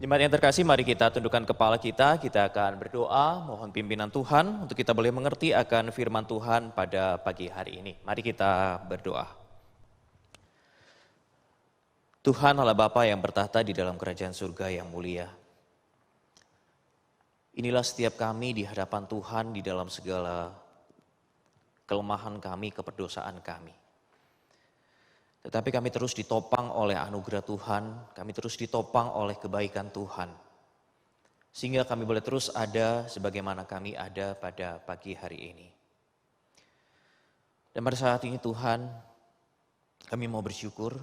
Jemaat yang terkasih, mari kita tundukkan kepala kita akan berdoa, mohon pimpinan Tuhan untuk kita boleh mengerti akan firman Tuhan pada pagi hari ini. Mari kita berdoa. Tuhan Allah Bapa yang bertahta di dalam kerajaan surga yang mulia. Inilah setiap kami di hadapan Tuhan di dalam segala kelemahan kami, keperdosaan kami. Tetapi kami terus ditopang oleh anugerah Tuhan, kami terus ditopang oleh kebaikan Tuhan. Sehingga kami boleh terus ada sebagaimana kami ada pada pagi hari ini. Dan pada saat ini Tuhan, kami mau bersyukur.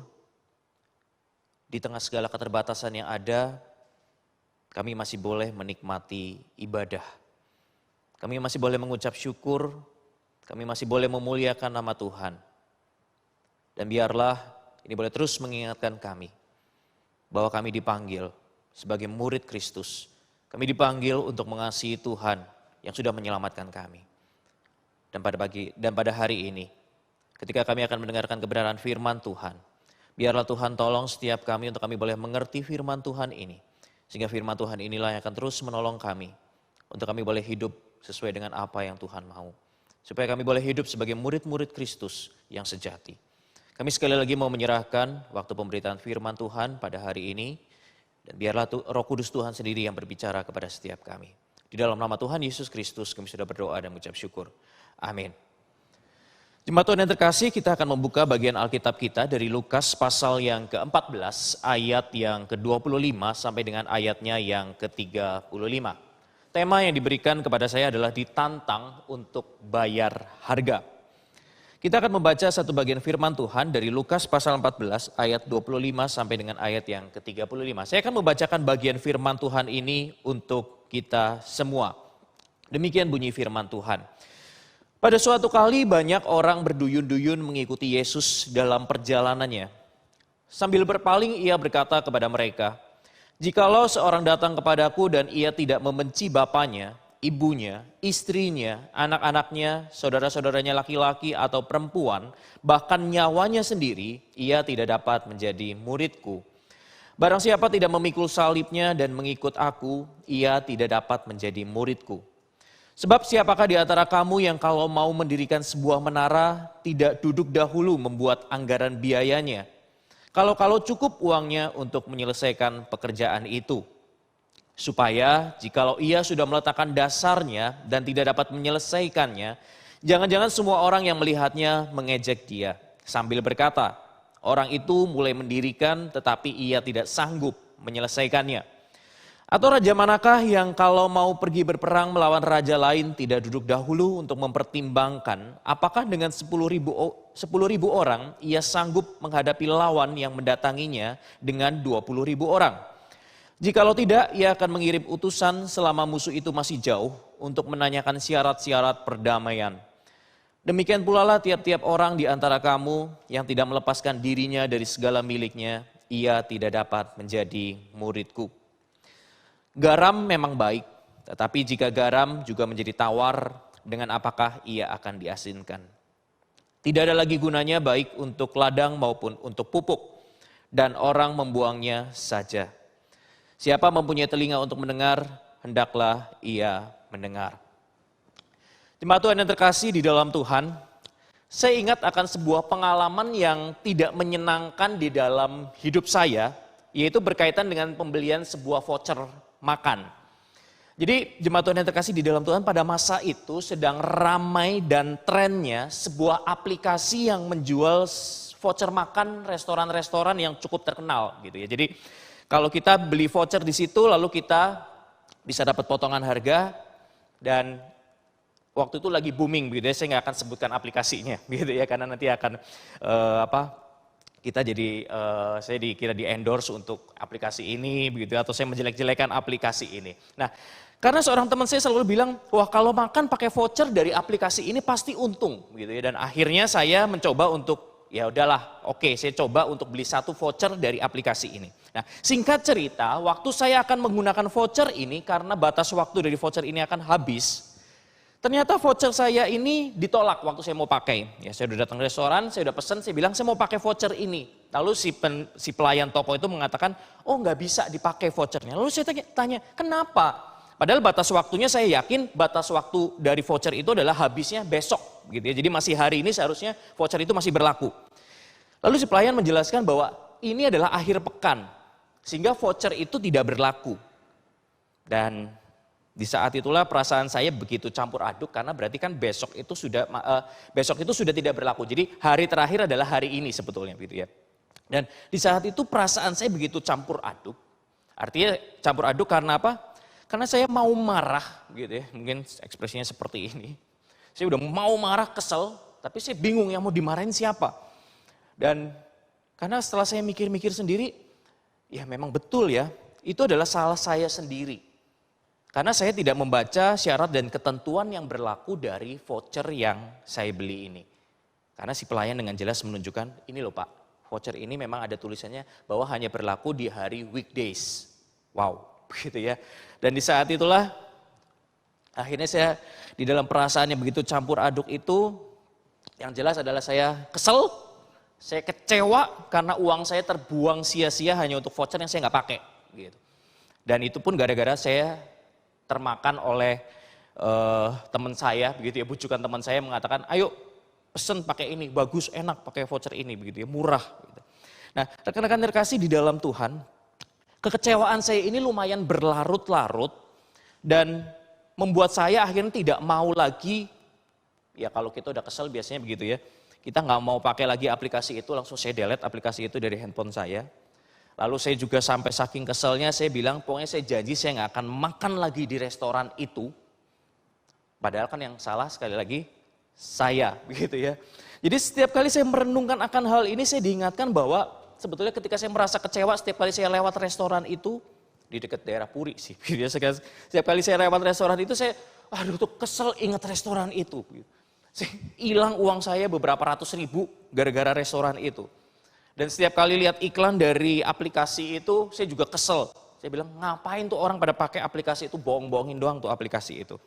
Di tengah segala keterbatasan yang ada, kami masih boleh menikmati ibadah. Kami masih boleh mengucap syukur, kami masih boleh memuliakan nama Tuhan. Dan biarlah ini boleh terus mengingatkan kami bahwa kami dipanggil sebagai murid Kristus. Kami dipanggil untuk mengasihi Tuhan yang sudah menyelamatkan kami. Dan pada hari ini, ketika kami akan mendengarkan kebenaran firman Tuhan, biarlah Tuhan tolong setiap kami untuk kami boleh mengerti firman Tuhan ini. Sehingga firman Tuhan inilah yang akan terus menolong kami untuk kami boleh hidup sesuai dengan apa yang Tuhan mau. Supaya kami boleh hidup sebagai murid-murid Kristus yang sejati. Kami sekali lagi mau menyerahkan waktu pemberitaan firman Tuhan pada hari ini. Dan biarlah Roh Kudus Tuhan sendiri yang berbicara kepada setiap kami. Di dalam nama Tuhan Yesus Kristus kami sudah berdoa dan mengucap syukur. Amin. Jemaat Tuhan yang terkasih, kita akan membuka bagian Alkitab kita dari Lukas pasal yang ke-14 ayat yang ke-25 sampai dengan ayatnya yang ke-35. Tema yang diberikan kepada saya adalah ditantang untuk bayar harga. Kita akan membaca satu bagian firman Tuhan dari Lukas pasal 14 ayat 25 sampai dengan ayat yang ke-35. Saya akan membacakan bagian firman Tuhan ini untuk kita semua. Demikian bunyi firman Tuhan. Pada suatu kali banyak orang berduyun-duyun mengikuti Yesus dalam perjalanannya. Sambil berpaling ia berkata kepada mereka, "Jikalau seorang datang kepadaku dan ia tidak membenci bapaknya, ibunya, istrinya, anak-anaknya, saudara-saudaranya laki-laki atau perempuan, bahkan nyawanya sendiri, ia tidak dapat menjadi muridku. Barang siapa tidak memikul salibnya dan mengikut aku, ia tidak dapat menjadi muridku. Sebab siapakah di antara kamu yang kalau mau mendirikan sebuah menara, tidak duduk dahulu membuat anggaran biayanya? Kalau cukup uangnya untuk menyelesaikan pekerjaan itu. Supaya jikalau ia sudah meletakkan dasarnya dan tidak dapat menyelesaikannya, jangan-jangan semua orang yang melihatnya mengejek dia sambil berkata, orang itu mulai mendirikan tetapi ia tidak sanggup menyelesaikannya. Atau raja manakah yang kalau mau pergi berperang melawan raja lain tidak duduk dahulu untuk mempertimbangkan apakah dengan 10.000 orang ia sanggup menghadapi lawan yang mendatanginya dengan 20.000 orang. Jikalau tidak, ia akan mengirim utusan selama musuh itu masih jauh untuk menanyakan syarat-syarat perdamaian. Demikian pula lah tiap-tiap orang di antara kamu yang tidak melepaskan dirinya dari segala miliknya, ia tidak dapat menjadi muridku. Garam memang baik, tetapi jika garam juga menjadi tawar, dengan apakah ia akan diasinkan? Tidak ada lagi gunanya baik untuk ladang maupun untuk pupuk, dan orang membuangnya saja. Siapa mempunyai telinga untuk mendengar, hendaklah ia mendengar." Jemaat Tuhan yang terkasih di dalam Tuhan, saya ingat akan sebuah pengalaman yang tidak menyenangkan di dalam hidup saya, yaitu berkaitan dengan pembelian sebuah voucher makan. Jadi jemaat Tuhan yang terkasih di dalam Tuhan, pada masa itu sedang ramai dan trennya sebuah aplikasi yang menjual voucher makan restoran-restoran yang cukup terkenal gitu ya. Jadi kalau kita beli voucher di situ, lalu kita bisa dapat potongan harga, dan waktu itu lagi booming begitu ya. Saya nggak akan sebutkan aplikasinya gitu ya, karena nanti akan kita jadi saya dikira di endorse untuk aplikasi ini begitu, atau saya menjelek-jelekan aplikasi ini. Nah, karena seorang teman saya selalu bilang, wah kalau makan pakai voucher dari aplikasi ini pasti untung gitu ya. Dan akhirnya saya mencoba untuk ya udahlah, oke, saya coba untuk beli satu voucher dari aplikasi ini. Nah, singkat cerita, waktu saya akan menggunakan voucher ini karena batas waktu dari voucher ini akan habis, Ternyata voucher saya ini ditolak waktu saya mau pakai. Ya, saya udah datang ke restoran, saya udah pesan, saya bilang saya mau pakai voucher ini. Lalu si pelayan toko itu mengatakan, oh nggak bisa dipakai vouchernya. Lalu saya tanya, kenapa? Padahal batas waktunya saya yakin batas waktu dari voucher itu adalah habisnya besok. Gitu ya. Jadi masih hari ini seharusnya voucher itu masih berlaku. Lalu si pelayan menjelaskan bahwa ini adalah akhir pekan. Sehingga voucher itu tidak berlaku. Dan di saat itulah perasaan saya begitu campur aduk karena berarti kan besok itu sudah tidak berlaku. Jadi hari terakhir adalah hari ini sebetulnya gitu ya. Dan di saat itu perasaan saya begitu campur aduk. Artinya campur aduk karena apa? Karena saya mau marah gitu ya. Mungkin ekspresinya seperti ini. Saya udah mau marah, kesel, tapi saya bingung yang mau dimarahin siapa. Dan karena setelah saya mikir-mikir sendiri, ya memang betul ya, itu adalah salah saya sendiri. Karena saya tidak membaca syarat dan ketentuan yang berlaku dari voucher yang saya beli ini. Karena si pelayan dengan jelas menunjukkan, ini loh Pak, voucher ini memang ada tulisannya bahwa hanya berlaku di hari weekdays. Wow, begitu ya. Dan di saat itulah, akhirnya saya di dalam perasaan yang begitu campur aduk itu, yang jelas adalah saya kesel, saya kecewa karena uang saya terbuang sia-sia hanya untuk voucher yang saya nggak pakai. Gitu. Dan itu pun gara-gara saya termakan oleh teman saya, begitu ya, bujukan teman saya mengatakan, ayo pesen pakai ini, bagus, enak pakai voucher ini, begitu ya, murah. Gitu. Nah, rekan-rekan terkasih di dalam Tuhan, kekecewaan saya ini lumayan berlarut-larut dan membuat saya akhirnya tidak mau lagi, ya kalau kita udah kesel biasanya begitu ya, kita nggak mau pakai lagi aplikasi itu, langsung saya delete aplikasi itu dari handphone saya. Lalu saya juga sampai saking keselnya saya bilang pokoknya saya janji saya nggak akan makan lagi di restoran itu. Padahal kan yang salah sekali lagi saya begitu ya. Jadi setiap kali saya merenungkan akan hal ini saya diingatkan bahwa sebetulnya ketika saya merasa kecewa setiap kali saya lewat restoran itu di dekat daerah Puri sih. Setiap kali saya lewat restoran itu saya aduh tuh kesel ingat restoran itu. Hilang uang saya beberapa ratus ribu gara-gara restoran itu. Dan setiap kali lihat iklan dari aplikasi itu, saya juga kesel. Saya bilang, ngapain tuh orang pada pakai aplikasi itu, bohong-bohongin doang tuh aplikasi itu.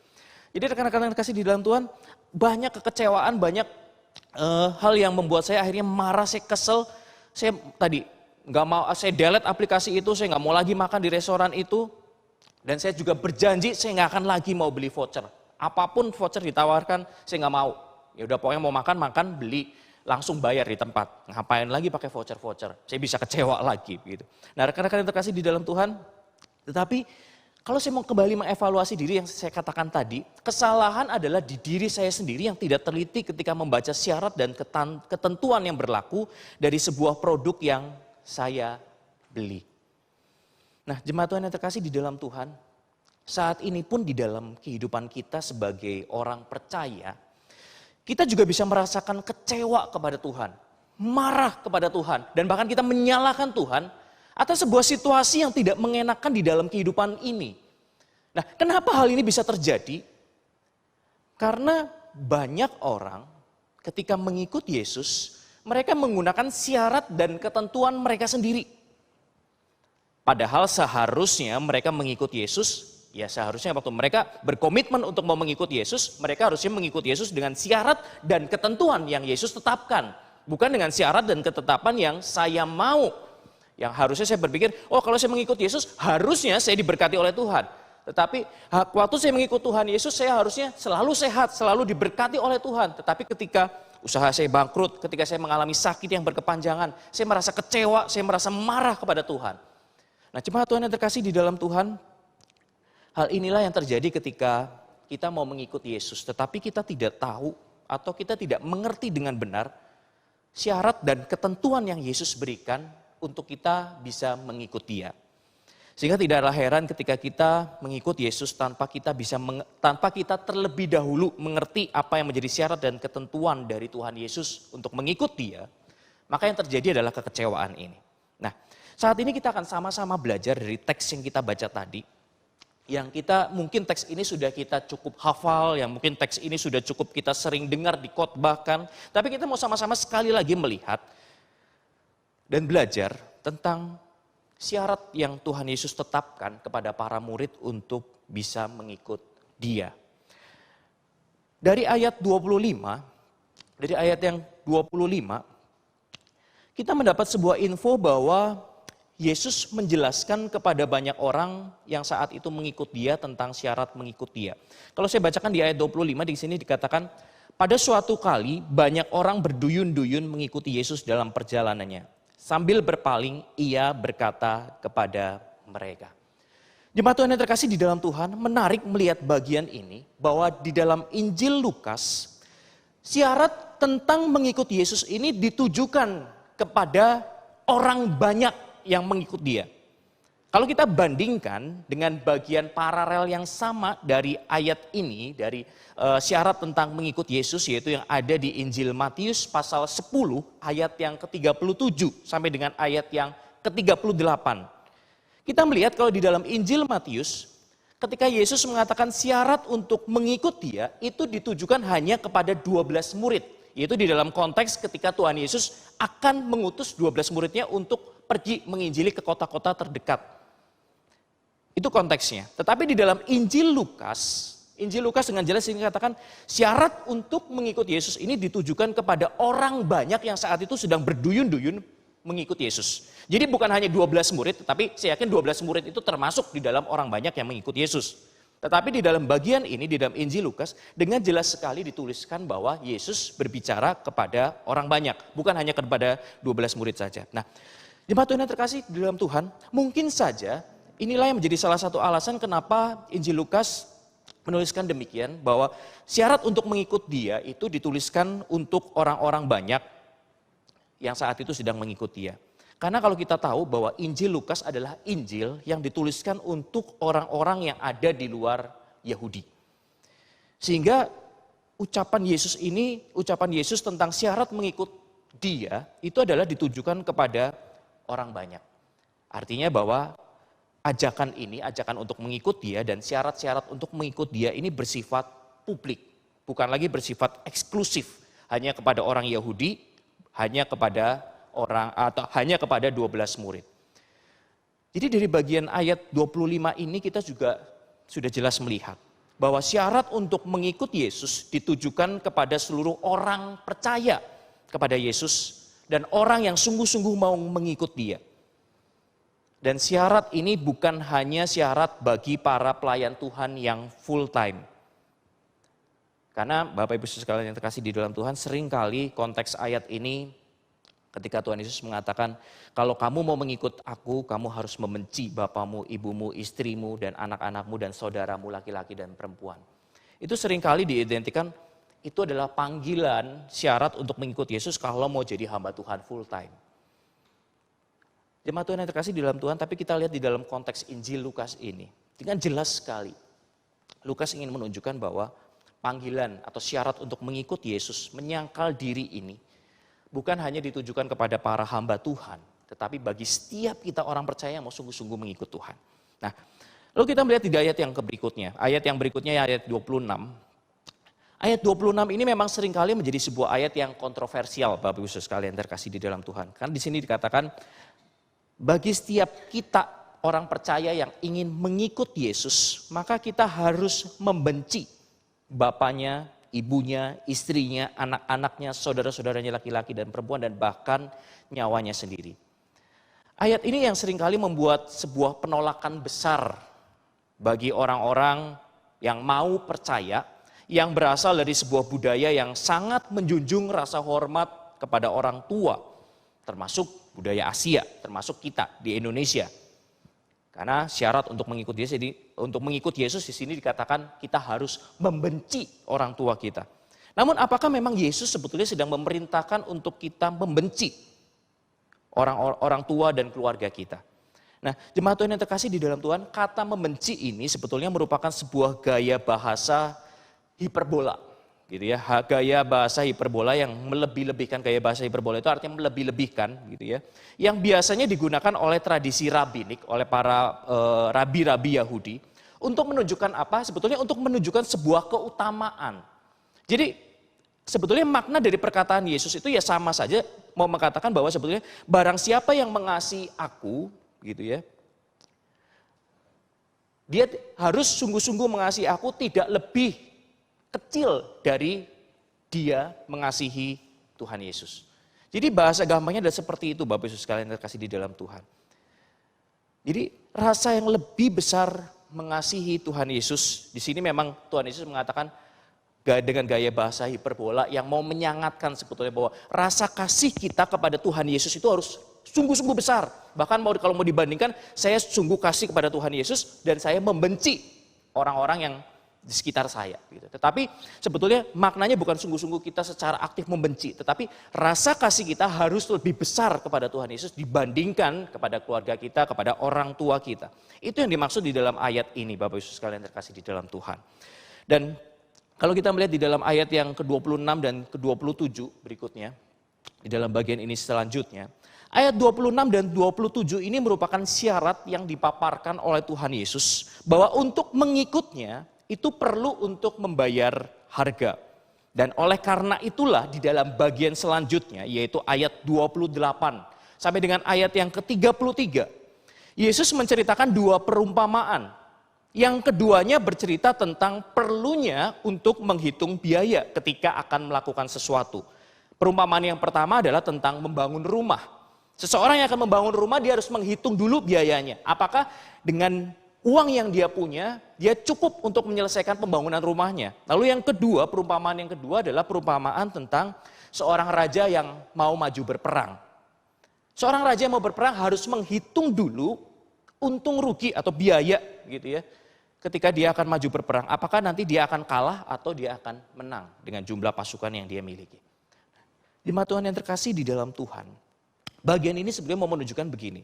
Jadi rekan-rekan kasih di dalam Tuhan, banyak kekecewaan, banyak hal yang membuat saya akhirnya marah, saya kesel. Saya tadi nggak mau, saya delete aplikasi itu, saya nggak mau lagi makan di restoran itu. Dan saya juga berjanji, saya nggak akan lagi mau beli voucher. Apapun voucher ditawarkan, saya nggak mau. Ya udah pokoknya mau makan, beli. Langsung bayar di tempat. Ngapain lagi pakai voucher-voucher? Saya bisa kecewa lagi gitu. Nah, rekan-rekan yang terkasih di dalam Tuhan, tetapi kalau saya mau kembali mengevaluasi diri yang saya katakan tadi, kesalahan adalah di diri saya sendiri yang tidak teliti ketika membaca syarat dan ketentuan yang berlaku dari sebuah produk yang saya beli. Nah, jemaat Tuhan yang terkasih di dalam Tuhan, saat ini pun di dalam kehidupan kita sebagai orang percaya, kita juga bisa merasakan kecewa kepada Tuhan, marah kepada Tuhan, dan bahkan kita menyalahkan Tuhan atas sebuah situasi yang tidak mengenakan di dalam kehidupan ini. Nah, kenapa hal ini bisa terjadi? Karena banyak orang ketika mengikut Yesus, mereka menggunakan syarat dan ketentuan mereka sendiri. Padahal seharusnya mereka mengikut Yesus, ya seharusnya waktu mereka berkomitmen untuk mau mengikut Yesus, mereka harusnya mengikut Yesus dengan syarat dan ketentuan yang Yesus tetapkan. Bukan dengan syarat dan ketetapan yang saya mau. Yang harusnya saya berpikir, oh kalau saya mengikut Yesus harusnya saya diberkati oleh Tuhan. Tetapi waktu saya mengikut Tuhan Yesus saya harusnya selalu sehat, selalu diberkati oleh Tuhan. Tetapi ketika usaha saya bangkrut, ketika saya mengalami sakit yang berkepanjangan, saya merasa kecewa, saya merasa marah kepada Tuhan. Nah jemaat Tuhan yang terkasih di dalam Tuhan, hal inilah yang terjadi ketika kita mau mengikut Yesus, tetapi kita tidak tahu atau kita tidak mengerti dengan benar syarat dan ketentuan yang Yesus berikan untuk kita bisa mengikut Dia. Sehingga tidaklah heran ketika kita mengikut Yesus tanpa kita terlebih dahulu mengerti apa yang menjadi syarat dan ketentuan dari Tuhan Yesus untuk mengikut Dia, maka yang terjadi adalah kekecewaan ini. Nah, saat ini kita akan sama-sama belajar dari teks yang kita baca tadi. Yang kita mungkin teks ini sudah kita cukup hafal, yang mungkin teks ini sudah cukup kita sering dengar dikhotbahkan. Tapi kita mau sama-sama sekali lagi melihat dan belajar tentang syarat yang Tuhan Yesus tetapkan kepada para murid untuk bisa mengikut Dia. Dari ayat 25, dari ayat yang 25, kita mendapat sebuah info bahwa Yesus menjelaskan kepada banyak orang yang saat itu mengikut dia tentang syarat mengikut dia. Kalau saya bacakan di ayat 25 di sini dikatakan, pada suatu kali banyak orang berduyun-duyun mengikuti Yesus dalam perjalanannya. Sambil berpaling ia berkata kepada mereka. Jemaat Tuhan yang terkasih di dalam Tuhan, menarik melihat bagian ini bahwa di dalam Injil Lukas, syarat tentang mengikuti Yesus ini ditujukan kepada orang banyak yang mengikut dia. Kalau kita bandingkan dengan bagian paralel yang sama dari ayat ini, dari syarat tentang mengikut Yesus, yaitu yang ada di Injil Matius pasal 10 ayat yang ke-37 sampai dengan ayat yang ke-38. Kita melihat kalau di dalam Injil Matius, ketika Yesus mengatakan syarat untuk mengikut dia, itu ditujukan hanya kepada 12 murid. Yaitu di dalam konteks ketika Tuhan Yesus akan mengutus 12 muridnya untuk pergi menginjili ke kota-kota terdekat. Itu konteksnya. Tetapi di dalam Injil Lukas dengan jelas ini katakan syarat untuk mengikut Yesus ini ditujukan kepada orang banyak yang saat itu sedang berduyun-duyun mengikut Yesus. Jadi bukan hanya 12 murid, tetapi saya yakin 12 murid itu termasuk di dalam orang banyak yang mengikut Yesus. Tetapi di dalam bagian ini, di dalam Injil Lukas, dengan jelas sekali dituliskan bahwa Yesus berbicara kepada orang banyak. Bukan hanya kepada 12 murid saja. Nah, jemaat Tuhan yang terkasih di dalam Tuhan, mungkin saja inilah yang menjadi salah satu alasan kenapa Injil Lukas menuliskan demikian, bahwa syarat untuk mengikut dia itu dituliskan untuk orang-orang banyak yang saat itu sedang mengikut dia. Karena kalau kita tahu bahwa Injil Lukas adalah Injil yang dituliskan untuk orang-orang yang ada di luar Yahudi. Sehingga ucapan Yesus tentang syarat mengikut dia itu adalah ditujukan kepada orang banyak. Artinya bahwa ajakan untuk mengikut dia dan syarat-syarat untuk mengikut dia ini bersifat publik. Bukan lagi bersifat eksklusif hanya kepada orang Yahudi, hanya kepada 12 murid. Jadi dari bagian ayat 25 ini kita juga sudah jelas melihat bahwa syarat untuk mengikut Yesus ditujukan kepada seluruh orang percaya kepada Yesus dan orang yang sungguh-sungguh mau mengikut dia. Dan syarat ini bukan hanya syarat bagi para pelayan Tuhan yang full time. Karena Bapak Ibu sekalian yang terkasih di dalam Tuhan, seringkali konteks ayat ini ketika Tuhan Yesus mengatakan, kalau kamu mau mengikut aku, kamu harus membenci bapamu, ibumu, istrimu, dan anak-anakmu, dan saudaramu laki-laki dan perempuan. Itu seringkali diidentikan, itu adalah panggilan syarat untuk mengikut Yesus kalau mau jadi hamba Tuhan full time. Jemaat Tuhan yang terkasih di dalam Tuhan, tapi kita lihat di dalam konteks Injil Lukas ini, dengan jelas sekali, Lukas ingin menunjukkan bahwa panggilan atau syarat untuk mengikut Yesus, menyangkal diri ini, bukan hanya ditujukan kepada para hamba Tuhan, tetapi bagi setiap kita orang percaya yang mau sungguh-sungguh mengikut Tuhan. Nah, lalu kita melihat di ayat yang berikutnya. Ayat yang berikutnya ayat 26. Ayat 26 ini memang seringkali menjadi sebuah ayat yang kontroversial, Bapak Ibu sekalian terkasih di dalam Tuhan. Karena di sini dikatakan, bagi setiap kita orang percaya yang ingin mengikut Yesus, maka kita harus membenci bapaknya, ibunya, istrinya, anak-anaknya, saudara-saudaranya laki-laki dan perempuan, dan bahkan nyawanya sendiri. Ayat ini yang seringkali membuat sebuah penolakan besar bagi orang-orang yang mau percaya, yang berasal dari sebuah budaya yang sangat menjunjung rasa hormat kepada orang tua, termasuk budaya Asia, termasuk kita di Indonesia. Karena syarat untuk mengikut Yesus di sini dikatakan kita harus membenci orang tua kita. Namun apakah memang Yesus sebetulnya sedang memerintahkan untuk kita membenci orang tua dan keluarga kita? Nah, jemaat Tuhan yang terkasih di dalam Tuhan, kata membenci ini sebetulnya merupakan sebuah gaya bahasa hiperbola. Gitu ya, gaya bahasa hiperbola yang melebih-lebihkan. Gaya bahasa hiperbola itu artinya melebih-lebihkan gitu ya. Yang biasanya digunakan oleh tradisi rabbinik, oleh para rabi-rabi Yahudi untuk menunjukkan apa? Sebetulnya untuk menunjukkan sebuah keutamaan. Jadi sebetulnya makna dari perkataan Yesus itu ya sama saja mau mengatakan bahwa sebetulnya barang siapa yang mengasihi aku gitu ya. Dia harus sungguh-sungguh mengasihi aku tidak lebih kecil dari dia mengasihi Tuhan Yesus. Jadi bahasa gampangnya adalah seperti itu Bapak Ibu sekalian terkasih di dalam Tuhan. Jadi rasa yang lebih besar mengasihi Tuhan Yesus, di sini memang Tuhan Yesus mengatakan dengan gaya bahasa hiperbola yang mau menyangatkan sebetulnya bahwa rasa kasih kita kepada Tuhan Yesus itu harus sungguh-sungguh besar. Bahkan kalau mau dibandingkan, saya sungguh kasih kepada Tuhan Yesus dan saya membenci orang-orang yang di sekitar saya. Gitu. Tetapi sebetulnya maknanya bukan sungguh-sungguh kita secara aktif membenci. Tetapi rasa kasih kita harus lebih besar kepada Tuhan Yesus dibandingkan kepada keluarga kita, kepada orang tua kita. Itu yang dimaksud di dalam ayat ini Bapak Yesus sekalian terkasih di dalam Tuhan. Dan kalau kita melihat di dalam ayat yang ke-26 dan ke-27 berikutnya, di dalam bagian ini selanjutnya, ayat 26 dan 27 ini merupakan syarat yang dipaparkan oleh Tuhan Yesus bahwa untuk mengikutnya itu perlu untuk membayar harga. Dan oleh karena itulah di dalam bagian selanjutnya yaitu ayat 28 sampai dengan ayat yang ke-33. Yesus menceritakan dua perumpamaan. Yang keduanya bercerita tentang perlunya untuk menghitung biaya ketika akan melakukan sesuatu. Perumpamaan yang pertama adalah tentang membangun rumah. Seseorang yang akan membangun rumah dia harus menghitung dulu biayanya. Apakah dengan uang yang dia punya, dia cukup untuk menyelesaikan pembangunan rumahnya. Lalu yang kedua, perumpamaan yang kedua adalah perumpamaan tentang seorang raja yang mau maju berperang. Seorang raja yang mau berperang harus menghitung dulu untung rugi atau biaya gitu ya. Ketika dia akan maju berperang, apakah nanti dia akan kalah atau dia akan menang dengan jumlah pasukan yang dia miliki. Jemaat Tuhan yang terkasih di dalam Tuhan, bagian ini sebenarnya mau menunjukkan begini.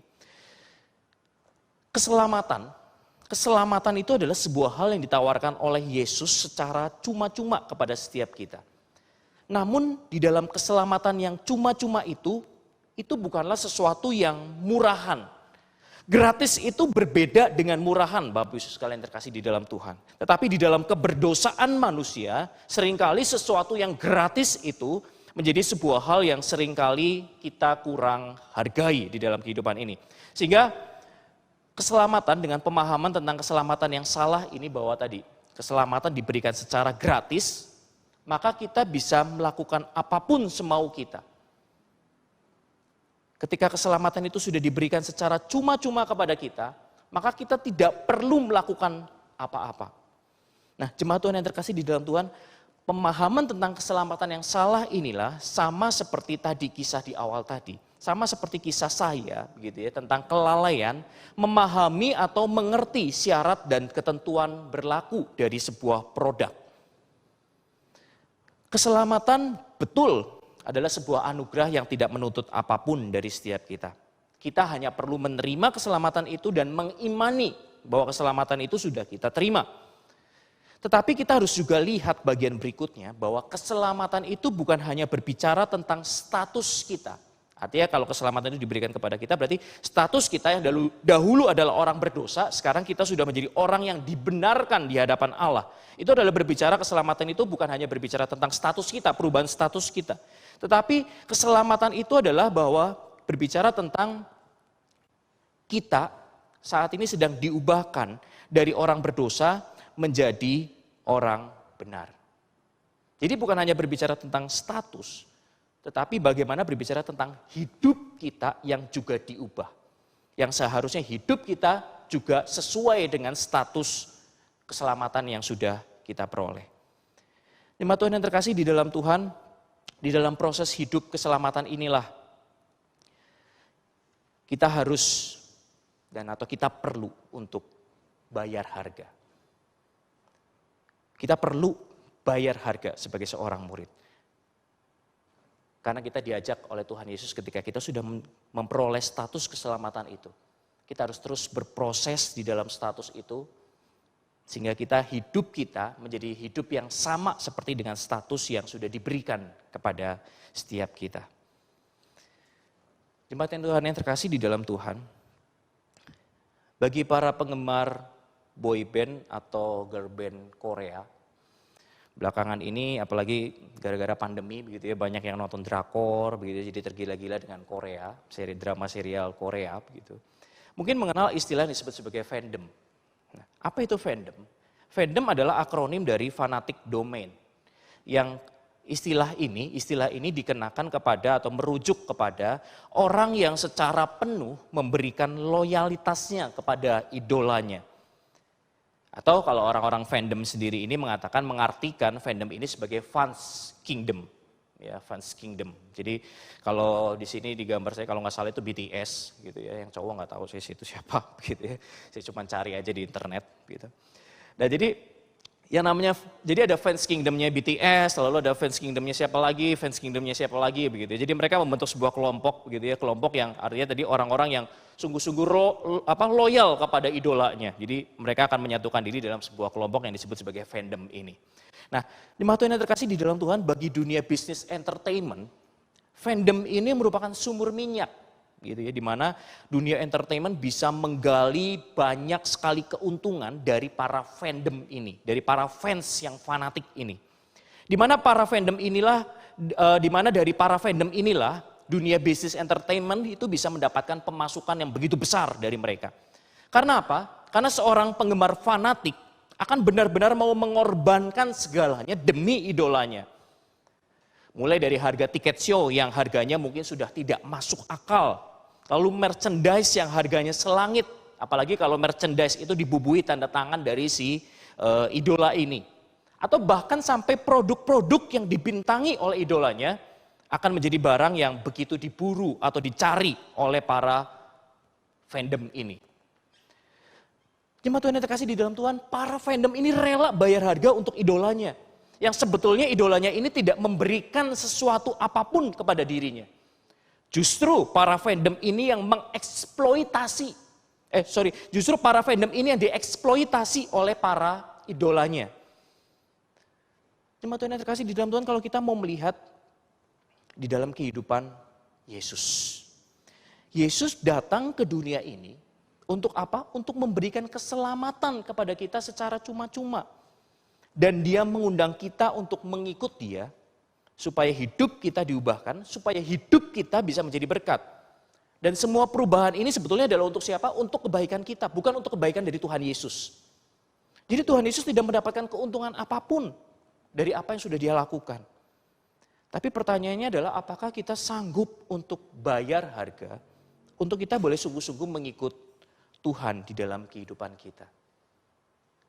Keselamatan itu adalah sebuah hal yang ditawarkan oleh Yesus secara cuma-cuma kepada setiap kita. Namun di dalam keselamatan yang cuma-cuma itu bukanlah sesuatu yang murahan. Gratis itu berbeda dengan murahan, Bapak Ibu sekalian terkasih di dalam Tuhan. Tetapi di dalam keberdosaan manusia, seringkali sesuatu yang gratis itu menjadi sebuah hal yang seringkali kita kurang hargai di dalam kehidupan ini. Sehingga keselamatan dengan pemahaman tentang keselamatan yang salah ini bahwa tadi keselamatan diberikan secara gratis, maka kita bisa melakukan apapun semau kita. Ketika keselamatan itu sudah diberikan secara cuma-cuma kepada kita, maka kita tidak perlu melakukan apa-apa. Nah, jemaat Tuhan yang terkasih di dalam Tuhan, pemahaman tentang keselamatan yang salah inilah sama seperti tadi kisah di awal tadi. Sama seperti kisah saya begitu ya, tentang kelalaian memahami atau mengerti syarat dan ketentuan berlaku dari sebuah produk. Keselamatan betul adalah sebuah anugerah yang tidak menuntut apapun dari setiap kita. Kita hanya perlu menerima keselamatan itu dan mengimani bahwa keselamatan itu sudah kita terima. Tetapi kita harus juga lihat bagian berikutnya bahwa keselamatan itu bukan hanya berbicara tentang status kita. Artinya kalau keselamatan itu diberikan kepada kita berarti status kita yang dahulu adalah orang berdosa, sekarang kita sudah menjadi orang yang dibenarkan di hadapan Allah. Itu adalah berbicara keselamatan itu bukan hanya berbicara tentang status kita, perubahan status kita. Tetapi keselamatan itu adalah bahwa berbicara tentang kita saat ini sedang diubahkan dari orang berdosa menjadi orang benar. Jadi bukan hanya berbicara tentang status, tetapi bagaimana berbicara tentang hidup kita yang juga diubah. Yang seharusnya hidup kita juga sesuai dengan status keselamatan yang sudah kita peroleh. Jemaat Tuhan yang terkasih di dalam Tuhan, di dalam proses hidup keselamatan inilah kita harus atau kita perlu untuk bayar harga. Kita perlu bayar harga sebagai seorang murid. Karena kita diajak oleh Tuhan Yesus ketika kita sudah memperoleh status keselamatan itu. Kita harus terus berproses di dalam status itu. Sehingga hidup kita menjadi hidup yang sama seperti dengan status yang sudah diberikan kepada setiap kita. Jemaat yang Tuhan yang terkasih di dalam Tuhan. Bagi para penggemar boy band atau girl band Korea. Belakangan ini apalagi gara-gara pandemi begitu ya, banyak yang nonton drakor begitu, jadi tergila-gila dengan Korea, drama serial Korea begitu. Mungkin mengenal istilah yang disebut sebagai fandom. Nah, apa itu fandom? Fandom adalah akronim dari fanatic domain. yang istilah ini dikenakan kepada atau merujuk kepada orang yang secara penuh memberikan loyalitasnya kepada idolanya. Atau kalau orang-orang fandom sendiri ini mengartikan fandom ini sebagai fans kingdom. Ya, fans kingdom. Jadi kalau di sini di gambar saya kalau nggak salah itu BTS gitu ya, yang cowok nggak tahu saya itu siapa gitu ya. Saya cuma cari aja di internet gitu. Nah jadi yang namanya, jadi ada fans kingdomnya BTS, lalu ada fans kingdomnya siapa lagi begitu. Jadi mereka membentuk sebuah kelompok begitu ya, kelompok yang artinya tadi orang-orang yang sungguh-sungguh loyal kepada idolanya. Jadi mereka akan menyatukan diri dalam sebuah kelompok yang disebut sebagai fandom ini. Nah, jemaat Tuhan yang terkasih di dalam Tuhan, bagi dunia bisnis entertainment, fandom ini merupakan sumur minyak. Gitu ya, di mana dunia entertainment bisa menggali banyak sekali keuntungan dari para fandom ini, dari para fans yang fanatik ini. Di mana dari para fandom inilah dunia bisnis entertainment itu bisa mendapatkan pemasukan yang begitu besar dari mereka. Karena apa? Karena seorang penggemar fanatik akan benar-benar mau mengorbankan segalanya demi idolanya. Mulai dari harga tiket show yang harganya mungkin sudah tidak masuk akal. Lalu merchandise yang harganya selangit. Apalagi kalau merchandise itu dibubuhi tanda tangan dari si idola ini. Atau bahkan sampai produk-produk yang dibintangi oleh idolanya akan menjadi barang yang begitu diburu atau dicari oleh para fandom ini. Jemaat Tuhan yang terkasih di dalam Tuhan, para fandom ini rela bayar harga untuk idolanya. Yang sebetulnya idolanya ini tidak memberikan sesuatu apapun kepada dirinya. Justru para fandom ini yang justru para fandom ini yang dieksploitasi oleh para idolanya. Jemaat Tuhan yang terkasih di dalam Tuhan, kalau kita mau melihat di dalam kehidupan Yesus. Yesus datang ke dunia ini untuk apa? Untuk memberikan keselamatan kepada kita secara cuma-cuma. Dan dia mengundang kita untuk mengikut dia, supaya hidup kita diubahkan, supaya hidup kita bisa menjadi berkat. Dan semua perubahan ini sebetulnya adalah untuk siapa? Untuk kebaikan kita, bukan untuk kebaikan dari Tuhan Yesus. Jadi Tuhan Yesus tidak mendapatkan keuntungan apapun dari apa yang sudah dia lakukan. Tapi pertanyaannya adalah apakah kita sanggup untuk bayar harga, untuk kita boleh sungguh-sungguh mengikut Tuhan di dalam kehidupan kita.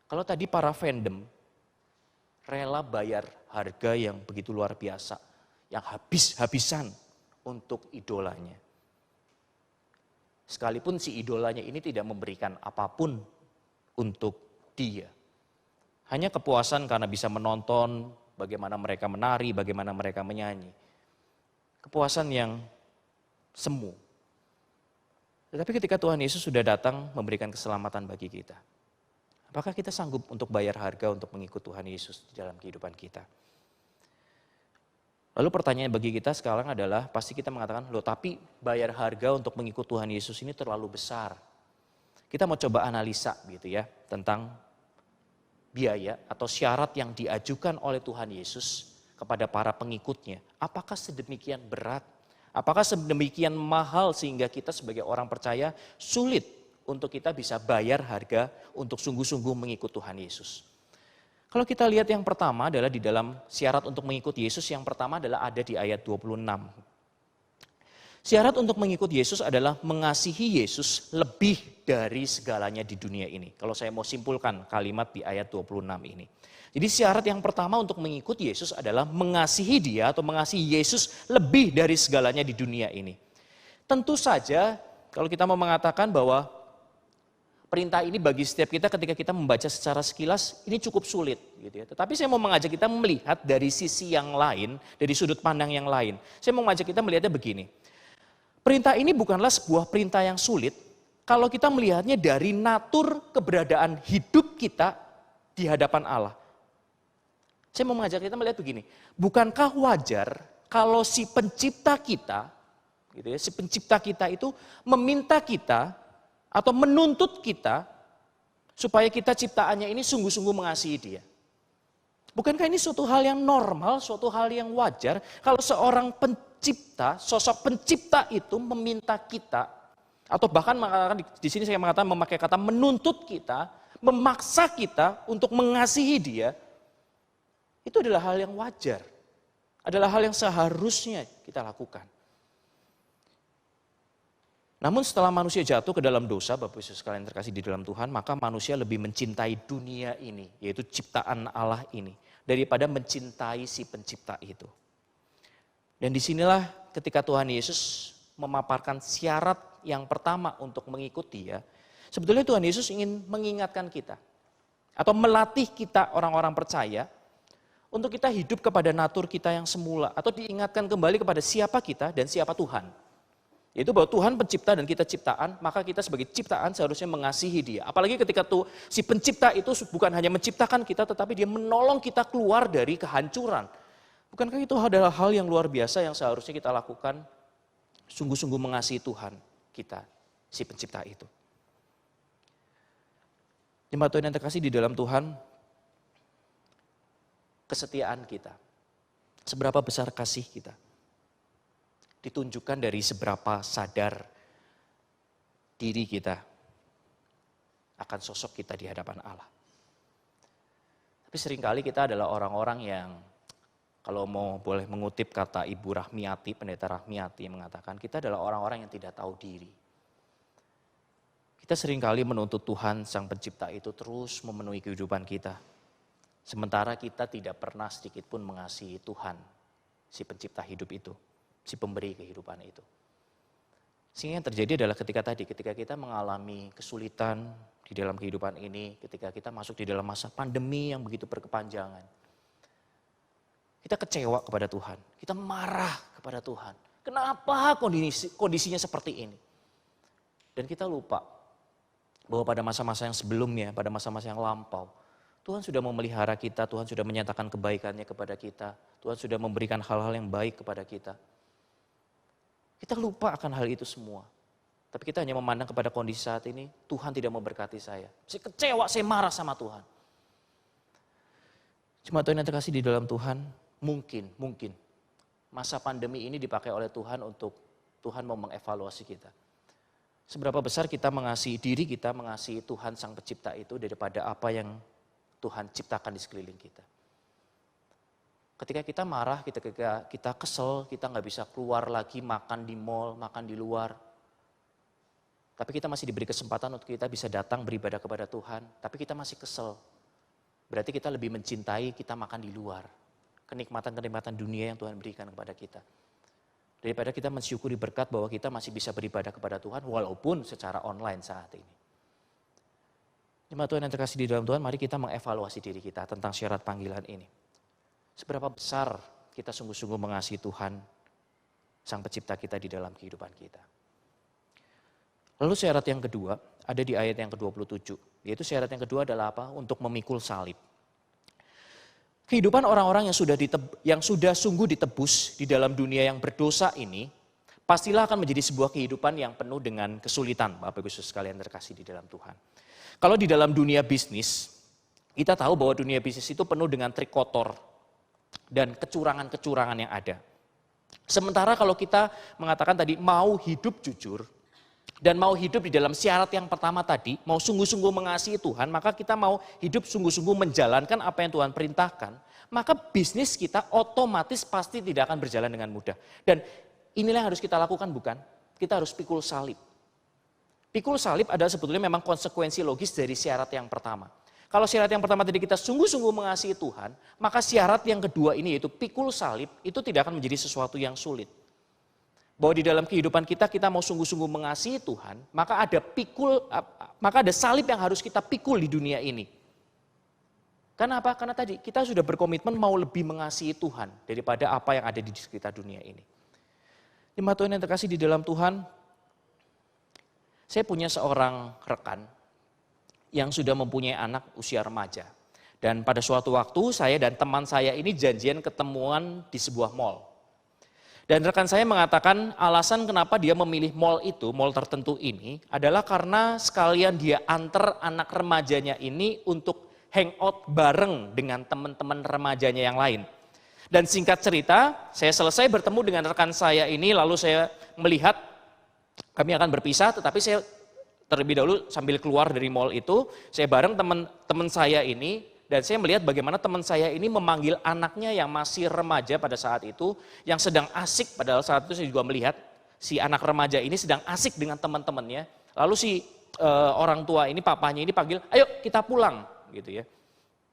Kalau tadi para fandom rela bayar harga yang begitu luar biasa, yang habis-habisan untuk idolanya. Sekalipun si idolanya ini tidak memberikan apapun untuk dia. Hanya kepuasan karena bisa menonton bagaimana mereka menari, bagaimana mereka menyanyi. Kepuasan yang semu. Tetapi ketika Tuhan Yesus sudah datang memberikan keselamatan bagi kita, apakah kita sanggup untuk bayar harga untuk mengikut Tuhan Yesus di dalam kehidupan kita? Lalu pertanyaan bagi kita sekarang adalah, pasti kita mengatakan, loh tapi bayar harga untuk mengikut Tuhan Yesus ini terlalu besar. Kita mau coba analisa gitu ya, tentang biaya atau syarat yang diajukan oleh Tuhan Yesus kepada para pengikutnya. Apakah sedemikian berat? Apakah sedemikian mahal sehingga kita sebagai orang percaya sulit untuk kita bisa bayar harga untuk sungguh-sungguh mengikut Tuhan Yesus. Kalau kita lihat yang pertama adalah di dalam syarat untuk mengikut Yesus, yang pertama adalah ada di ayat 26. Syarat untuk mengikut Yesus adalah mengasihi Yesus lebih dari segalanya di dunia ini. Kalau saya mau simpulkan kalimat di ayat 26 ini. Jadi syarat yang pertama untuk mengikut Yesus adalah mengasihi dia atau mengasihi Yesus lebih dari segalanya di dunia ini. Tentu saja kalau kita mau mengatakan bahwa perintah ini bagi setiap kita ketika kita membaca secara sekilas ini cukup sulit gitu ya. Tetapi saya mau mengajak kita melihat dari sisi yang lain, dari sudut pandang yang lain. Saya mau mengajak kita melihatnya begini. Perintah ini bukanlah sebuah perintah yang sulit kalau kita melihatnya dari natur keberadaan hidup kita di hadapan Allah. Saya mau mengajak kita melihat begini. Bukankah wajar kalau si pencipta kita, gitu ya, si pencipta kita itu meminta kita atau menuntut kita supaya kita ciptaannya ini sungguh-sungguh mengasihi dia. Bukankah ini suatu hal yang normal, suatu hal yang wajar kalau seorang pencipta, sosok pencipta itu meminta kita, atau bahkan mengatakan di sini saya mengatakan memakai kata menuntut kita, memaksa kita untuk mengasihi dia. Itu adalah hal yang wajar. Adalah hal yang seharusnya kita lakukan. Namun setelah manusia jatuh ke dalam dosa, Bapak Ibu sekalian terkasih di dalam Tuhan, maka manusia lebih mencintai dunia ini, yaitu ciptaan Allah ini, daripada mencintai si pencipta itu. Dan disinilah ketika Tuhan Yesus memaparkan syarat yang pertama untuk mengikuti Dia, sebetulnya Tuhan Yesus ingin mengingatkan kita, atau melatih kita orang-orang percaya, untuk kita hidup kepada natur kita yang semula, atau diingatkan kembali kepada siapa kita dan siapa Tuhan. Yaitu bahwa Tuhan pencipta dan kita ciptaan, maka kita sebagai ciptaan seharusnya mengasihi Dia. Apalagi ketika si pencipta itu bukan hanya menciptakan kita, tetapi Dia menolong kita keluar dari kehancuran. Bukankah itu adalah hal yang luar biasa yang seharusnya kita lakukan, sungguh-sungguh mengasihi Tuhan kita, si pencipta itu. Jemaat Tuhan yang terkasih di dalam Tuhan, kesetiaan kita, seberapa besar kasih kita, ditunjukkan dari seberapa sadar diri kita akan sosok kita di hadapan Allah. Tapi seringkali kita adalah orang-orang yang, kalau mau boleh mengutip kata Ibu Rahmiati, Pendeta Rahmiati yang mengatakan, kita adalah orang-orang yang tidak tahu diri. Kita seringkali menuntut Tuhan Sang Pencipta itu terus memenuhi kehidupan kita. Sementara kita tidak pernah sedikit pun mengasihi Tuhan, si pencipta hidup itu, si pemberi kehidupan itu. Sehingga yang terjadi adalah ketika kita mengalami kesulitan di dalam kehidupan ini, ketika kita masuk di dalam masa pandemi yang begitu berkepanjangan, kita kecewa kepada Tuhan, kita marah kepada Tuhan. Kenapa kondisinya seperti ini? Dan kita lupa bahwa pada masa-masa yang sebelumnya, pada masa-masa yang lampau, Tuhan sudah memelihara kita, Tuhan sudah menyatakan kebaikannya kepada kita, Tuhan sudah memberikan hal-hal yang baik kepada kita. Kita lupa akan hal itu semua. Tapi kita hanya memandang kepada kondisi saat ini, Tuhan tidak memberkati saya. Saya kecewa, saya marah sama Tuhan. Cuma Tuhan yang terkasih di dalam Tuhan, mungkin masa pandemi ini dipakai oleh Tuhan untuk Tuhan mau mengevaluasi kita. Seberapa besar kita mengasihi diri kita, mengasihi Tuhan Sang Pencipta itu daripada apa yang Tuhan ciptakan di sekeliling kita. Ketika kita marah, ketika kita kesel, kita nggak bisa keluar lagi makan di mall, makan di luar. Tapi kita masih diberi kesempatan untuk kita bisa datang beribadah kepada Tuhan. Tapi kita masih kesel. Berarti kita lebih mencintai kita makan di luar. Kenikmatan-kenikmatan dunia yang Tuhan berikan kepada kita. Daripada kita mensyukuri berkat bahwa kita masih bisa beribadah kepada Tuhan walaupun secara online saat ini. Jemaat Tuhan yang terkasih di dalam Tuhan, mari kita mengevaluasi diri kita tentang syarat panggilan ini. Seberapa besar kita sungguh-sungguh mengasihi Tuhan, Sang Pencipta kita di dalam kehidupan kita. Lalu syarat yang kedua ada di ayat yang ke-27. Yaitu syarat yang kedua adalah apa? Untuk memikul salib. Kehidupan orang-orang yang sudah sungguh ditebus di dalam dunia yang berdosa ini, pastilah akan menjadi sebuah kehidupan yang penuh dengan kesulitan, Bapak Ibu sekalian terkasih di dalam Tuhan. Kalau di dalam dunia bisnis, kita tahu bahwa dunia bisnis itu penuh dengan trik kotor dan kecurangan-kecurangan yang ada. Sementara kalau kita mengatakan tadi mau hidup jujur, dan mau hidup di dalam syarat yang pertama tadi, mau sungguh-sungguh mengasihi Tuhan, maka kita mau hidup sungguh-sungguh menjalankan apa yang Tuhan perintahkan, maka bisnis kita otomatis pasti tidak akan berjalan dengan mudah. Dan inilah yang harus kita lakukan bukan? Kita harus pikul salib. Pikul salib adalah sebetulnya memang konsekuensi logis dari syarat yang pertama. Kalau syarat yang pertama tadi kita sungguh-sungguh mengasihi Tuhan, maka syarat yang kedua ini yaitu pikul salib itu tidak akan menjadi sesuatu yang sulit. Bahwa di dalam kehidupan kita mau sungguh-sungguh mengasihi Tuhan, maka ada salib yang harus kita pikul di dunia ini. Karena apa? Karena tadi kita sudah berkomitmen mau lebih mengasihi Tuhan daripada apa yang ada di sekitar dunia ini. Jemaat Tuhan yang terkasih di dalam Tuhan, saya punya seorang rekan yang sudah mempunyai anak usia remaja. Dan pada suatu waktu saya dan teman saya ini janjian ketemuan di sebuah mall. Dan rekan saya mengatakan alasan kenapa dia memilih mall itu, mall tertentu ini adalah karena sekalian dia antar anak remajanya ini untuk hangout bareng dengan teman-teman remajanya yang lain. Dan singkat cerita, saya selesai bertemu dengan rekan saya ini lalu saya melihat kami akan berpisah, tetapi saya terlebih dahulu sambil keluar dari mall itu, saya bareng teman-teman saya ini dan saya melihat bagaimana teman saya ini memanggil anaknya yang masih remaja pada saat itu, yang sedang asik, padahal saat itu saya juga melihat si anak remaja ini sedang asik dengan teman-temannya. Lalu si orang tua ini, papanya ini panggil, ayo kita pulang gitu ya.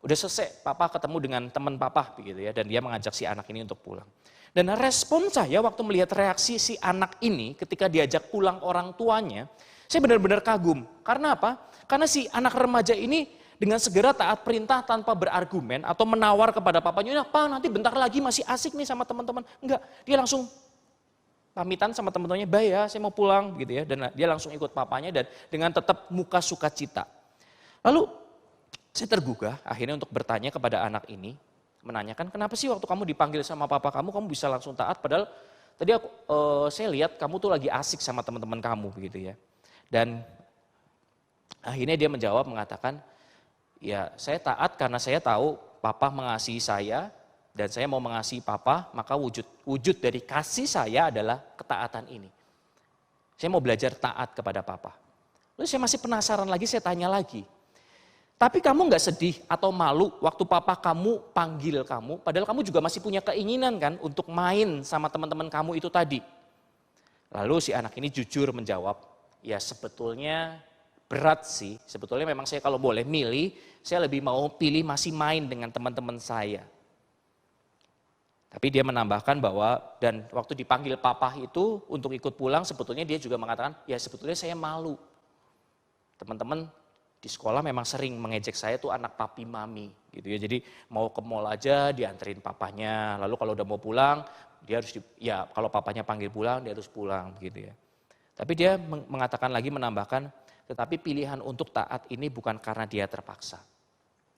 Udah selesai, papa ketemu dengan teman papa begitu ya, dan dia mengajak si anak ini untuk pulang. Dan respon saya waktu melihat reaksi si anak ini ketika diajak pulang orang tuanya, saya benar-benar kagum. Karena apa? Karena si anak remaja ini dengan segera taat perintah tanpa berargumen atau menawar kepada papanya, "Pak, nanti bentar lagi masih asik nih sama teman-teman." Enggak, dia langsung pamitan sama teman-temannya, "Bye ya, saya mau pulang," gitu ya. Dan dia langsung ikut papanya dan dengan tetap muka sukacita. Lalu saya tergugah akhirnya untuk bertanya kepada anak ini, menanyakan, "Kenapa sih waktu kamu dipanggil sama papa kamu bisa langsung taat, padahal tadi saya lihat kamu tuh lagi asik sama teman-teman kamu," begitu ya. Dan akhirnya dia menjawab mengatakan, "Ya saya taat karena saya tahu papa mengasihi saya dan saya mau mengasihi papa, maka wujud dari kasih saya adalah ketaatan ini. Saya mau belajar taat kepada papa." Lalu saya masih penasaran lagi, saya tanya lagi, "Tapi kamu gak sedih atau malu waktu papa kamu panggil kamu, padahal kamu juga masih punya keinginan kan untuk main sama teman-teman kamu itu tadi?" Lalu si anak ini jujur menjawab, "Ya sebetulnya berat sih, sebetulnya memang saya kalau boleh milih, saya lebih mau pilih masih main dengan teman-teman saya." Tapi dia menambahkan bahwa dan waktu dipanggil papa itu untuk ikut pulang, sebetulnya dia juga mengatakan, "Ya sebetulnya saya malu. Teman-teman di sekolah memang sering mengejek saya tuh anak papi mami," gitu ya. Jadi mau ke mall aja dianterin papanya, lalu kalau udah mau pulang dia harus ya kalau papanya panggil pulang dia harus pulang gitu ya. Tapi dia mengatakan lagi, menambahkan, "Tetapi pilihan untuk taat ini bukan karena dia terpaksa.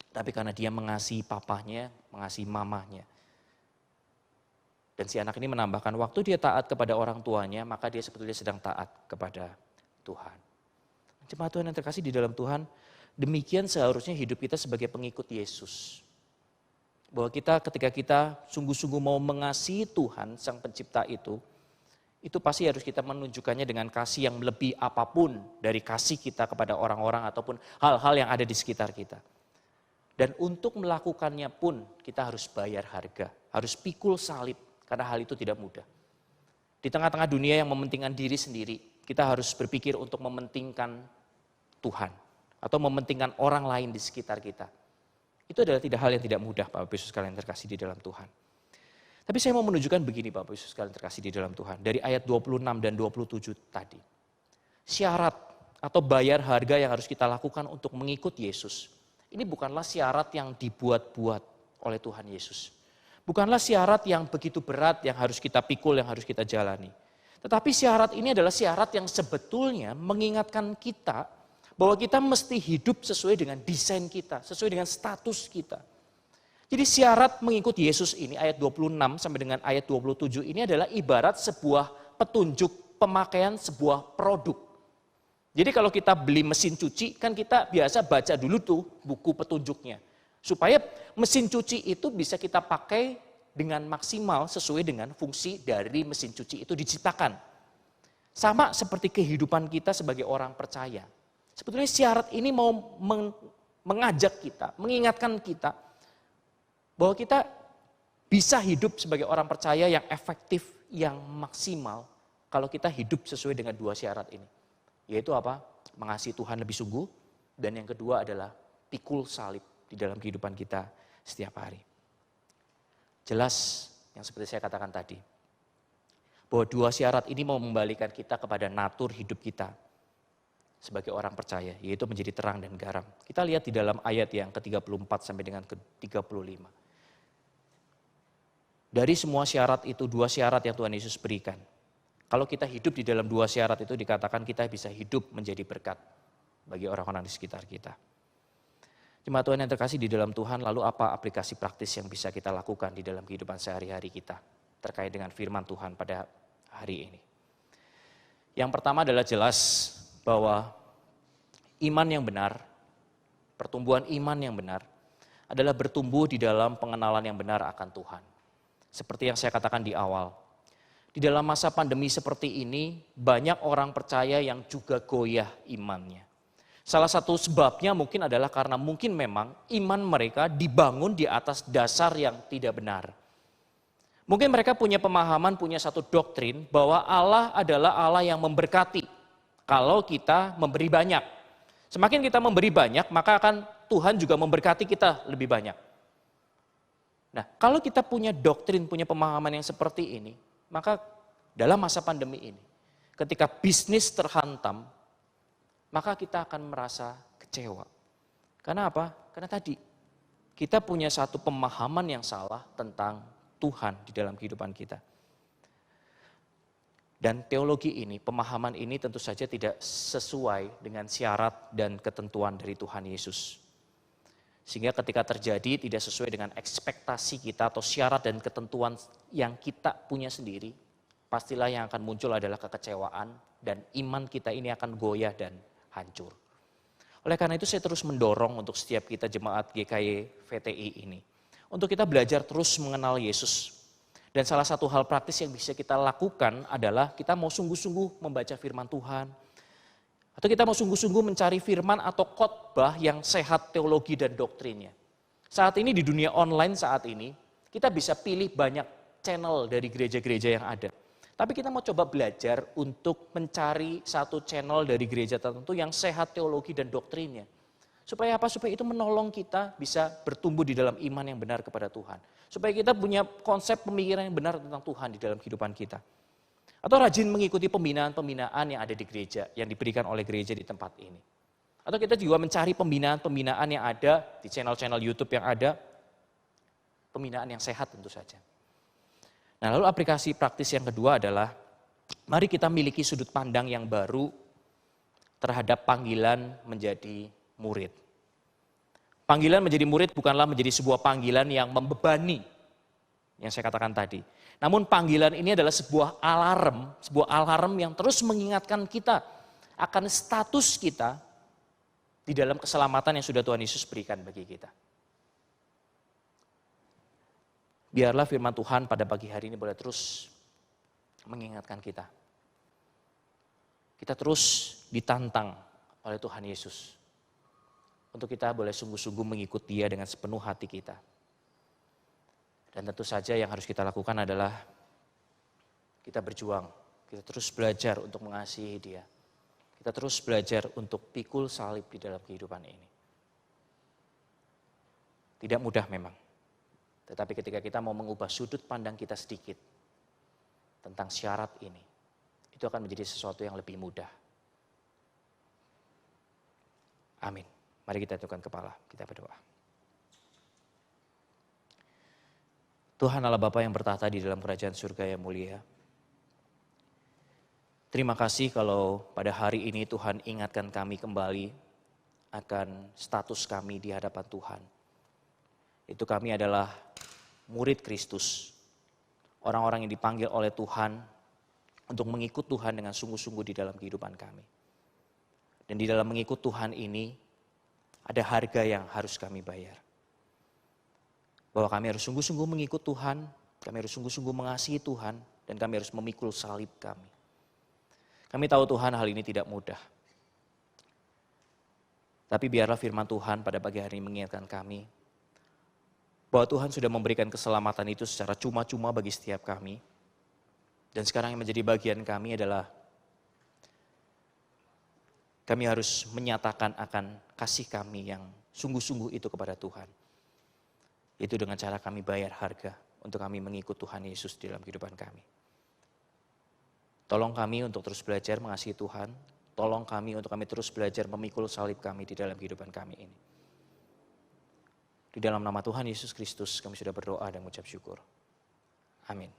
Tapi karena dia mengasihi papanya, mengasihi mamanya." Dan si anak ini menambahkan, waktu dia taat kepada orang tuanya, maka dia sebetulnya sedang taat kepada Tuhan. Jemaat Tuhan yang terkasih di dalam Tuhan, demikian seharusnya hidup kita sebagai pengikut Yesus. Bahwa kita ketika kita sungguh-sungguh mau mengasihi Tuhan, Sang Pencipta itu pasti harus kita menunjukkannya dengan kasih yang lebih apapun dari kasih kita kepada orang-orang ataupun hal-hal yang ada di sekitar kita. Dan untuk melakukannya pun kita harus bayar harga, harus pikul salib karena hal itu tidak mudah. Di tengah-tengah dunia yang mementingkan diri sendiri, kita harus berpikir untuk mementingkan Tuhan atau mementingkan orang lain di sekitar kita. Itu adalah tidak hal yang tidak mudah, Bapak Ibu sekalian terkasih di dalam Tuhan. Tapi saya mau menunjukkan begini Bapak Ibu sekalian terkasih di dalam Tuhan. Dari ayat 26 dan 27 tadi. Syarat atau bayar harga yang harus kita lakukan untuk mengikut Yesus. Ini bukanlah syarat yang dibuat-buat oleh Tuhan Yesus. Bukanlah syarat yang begitu berat yang harus kita pikul, yang harus kita jalani. Tetapi syarat ini adalah syarat yang sebetulnya mengingatkan kita bahwa kita mesti hidup sesuai dengan desain kita, sesuai dengan status kita. Jadi syarat mengikut Yesus ini ayat 26 sampai dengan ayat 27 ini adalah ibarat sebuah petunjuk pemakaian sebuah produk. Jadi kalau kita beli mesin cuci kan kita biasa baca dulu tuh buku petunjuknya. Supaya mesin cuci itu bisa kita pakai dengan maksimal sesuai dengan fungsi dari mesin cuci itu diciptakan. Sama seperti kehidupan kita sebagai orang percaya. Sebetulnya syarat ini mau mengajak kita, mengingatkan kita bahwa kita bisa hidup sebagai orang percaya yang efektif, yang maksimal kalau kita hidup sesuai dengan dua syarat ini. Yaitu apa? Mengasihi Tuhan lebih sungguh dan yang kedua adalah pikul salib di dalam kehidupan kita setiap hari. Jelas yang seperti saya katakan tadi, bahwa dua syarat ini mau membalikan kita kepada natur hidup kita sebagai orang percaya, yaitu menjadi terang dan garam. Kita lihat di dalam ayat yang ke-34 sampai dengan ke-35. Dari semua syarat itu, dua syarat yang Tuhan Yesus berikan. Kalau kita hidup di dalam dua syarat itu dikatakan kita bisa hidup menjadi berkat bagi orang-orang di sekitar kita. Jemaat Tuhan yang terkasih di dalam Tuhan, lalu apa aplikasi praktis yang bisa kita lakukan di dalam kehidupan sehari-hari kita terkait dengan firman Tuhan pada hari ini? Yang pertama adalah jelas bahwa iman yang benar, pertumbuhan iman yang benar adalah bertumbuh di dalam pengenalan yang benar akan Tuhan. Seperti yang saya katakan di awal, di dalam masa pandemi seperti ini banyak orang percaya yang juga goyah imannya. Salah satu sebabnya mungkin adalah karena mungkin memang iman mereka dibangun di atas dasar yang tidak benar. Mungkin mereka punya pemahaman, punya satu doktrin bahwa Allah adalah Allah yang memberkati kalau kita memberi banyak. Semakin kita memberi banyak, maka akan Tuhan juga memberkati kita lebih banyak. Nah, kalau kita punya doktrin, punya pemahaman yang seperti ini, maka dalam masa pandemi ini, ketika bisnis terhantam, maka kita akan merasa kecewa. Karena apa? Karena tadi kita punya satu pemahaman yang salah tentang Tuhan di dalam kehidupan kita. Dan teologi ini, pemahaman ini tentu saja tidak sesuai dengan syarat dan ketentuan dari Tuhan Yesus. Sehingga ketika terjadi tidak sesuai dengan ekspektasi kita atau syarat dan ketentuan yang kita punya sendiri, pastilah yang akan muncul adalah kekecewaan dan iman kita ini akan goyah dan hancur. Oleh karena itu saya terus mendorong untuk setiap kita jemaat GKY VTI ini. Untuk kita belajar terus mengenal Yesus. Dan salah satu hal praktis yang bisa kita lakukan adalah kita mau sungguh-sungguh membaca firman Tuhan. Atau kita mau sungguh-sungguh mencari firman atau khotbah yang sehat teologi dan doktrinnya. Saat ini di dunia online saat ini, kita bisa pilih banyak channel dari gereja-gereja yang ada. Tapi kita mau coba belajar untuk mencari satu channel dari gereja tertentu yang sehat teologi dan doktrinnya. Supaya apa? Supaya itu menolong kita bisa bertumbuh di dalam iman yang benar kepada Tuhan. Supaya kita punya konsep pemikiran yang benar tentang Tuhan di dalam kehidupan kita. Atau rajin mengikuti pembinaan-pembinaan yang ada di gereja, yang diberikan oleh gereja di tempat ini. Atau kita juga mencari pembinaan-pembinaan yang ada di channel-channel YouTube yang ada, pembinaan yang sehat tentu saja. Nah, lalu aplikasi praktis yang kedua adalah, mari kita miliki sudut pandang yang baru terhadap panggilan menjadi murid. Panggilan menjadi murid bukanlah menjadi sebuah panggilan yang membebani, yang saya katakan tadi. Namun panggilan ini adalah sebuah alarm yang terus mengingatkan kita akan status kita di dalam keselamatan yang sudah Tuhan Yesus berikan bagi kita. Biarlah firman Tuhan pada pagi hari ini boleh terus mengingatkan kita. Kita terus ditantang oleh Tuhan Yesus. Untuk kita boleh sungguh-sungguh mengikut Dia dengan sepenuh hati kita. Dan tentu saja yang harus kita lakukan adalah kita berjuang. Kita terus belajar untuk mengasihi Dia. Kita terus belajar untuk pikul salib di dalam kehidupan ini. Tidak mudah memang. Tetapi ketika kita mau mengubah sudut pandang kita sedikit tentang syarat ini, itu akan menjadi sesuatu yang lebih mudah. Amin. Mari kita tundukkan kepala, kita berdoa. Tuhan Allah Bapa yang bertahta di dalam kerajaan surga yang mulia. Terima kasih kalau pada hari ini Tuhan ingatkan kami kembali akan status kami di hadapan Tuhan. Itu kami adalah murid Kristus. Orang-orang yang dipanggil oleh Tuhan untuk mengikut Tuhan dengan sungguh-sungguh di dalam kehidupan kami. Dan di dalam mengikut Tuhan ini ada harga yang harus kami bayar. Bahwa kami harus sungguh-sungguh mengikut Tuhan, kami harus sungguh-sungguh mengasihi Tuhan, dan kami harus memikul salib kami. Kami tahu Tuhan hal ini tidak mudah. Tapi biarlah firman Tuhan pada pagi hari ini mengingatkan kami bahwa Tuhan sudah memberikan keselamatan itu secara cuma-cuma bagi setiap kami. Dan sekarang yang menjadi bagian kami adalah kami harus menyatakan akan kasih kami yang sungguh-sungguh itu kepada Tuhan. Itu dengan cara kami bayar harga untuk kami mengikut Tuhan Yesus dalam kehidupan kami. Tolong kami untuk terus belajar mengasihi Tuhan. Tolong kami untuk kami terus belajar memikul salib kami di dalam kehidupan kami ini. Di dalam nama Tuhan Yesus Kristus kami sudah berdoa dan mengucap syukur. Amin.